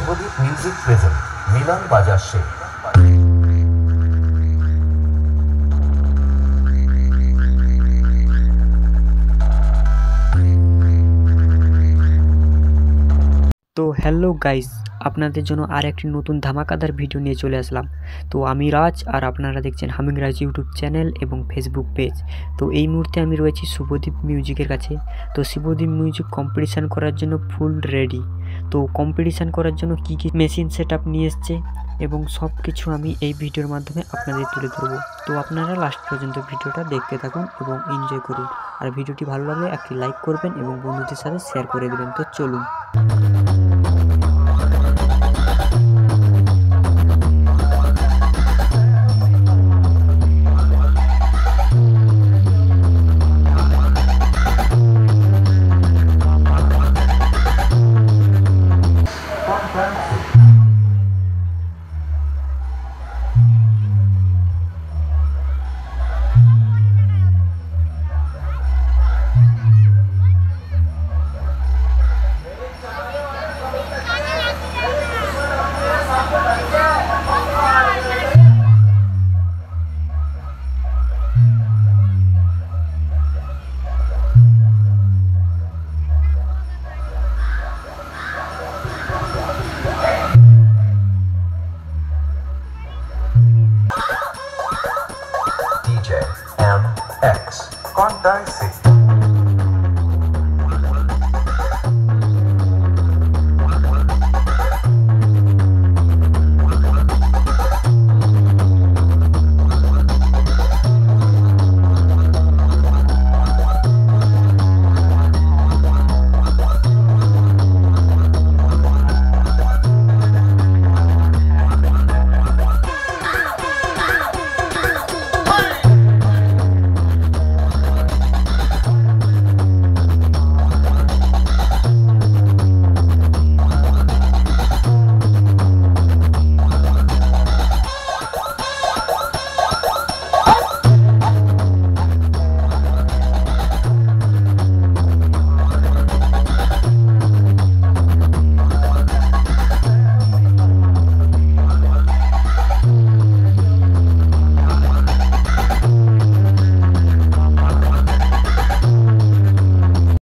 Subhadip music present মিলন বাজার সে। তো hello guys, আপনাদের জন্য আর একটি নতুন ধামাকাদার ভিডিও নিয়ে চলে আসলাম। তো আমি রাজ আর আপনারা দেখছেন হামিং রাজ ইউটিউব চ্যানেল এবং ফেসবুক পেজ। তো এই মুহূর্তে আমি রয়েছি শুভদীপ মিউজিকের কাছে। তো শুভদীপ মিউজিক কম্পিটিশান করার জন্য ফুল রেডি। তো কম্পিটিশান করার জন্য কী কী মেশিন সেট আপ নিয়ে এসছে এবং সব কিছু আমি এই ভিডিওর মাধ্যমে আপনাদের তুলে ধরবো। তো আপনারা লাস্ট পর্যন্ত ভিডিওটা দেখতে থাকুন এবং এনজয় করুন। আর ভিডিওটি ভালো লাগলে একটি লাইক করবেন এবং বন্ধুদের সাথে শেয়ার করে দেবেন। তো চলুন।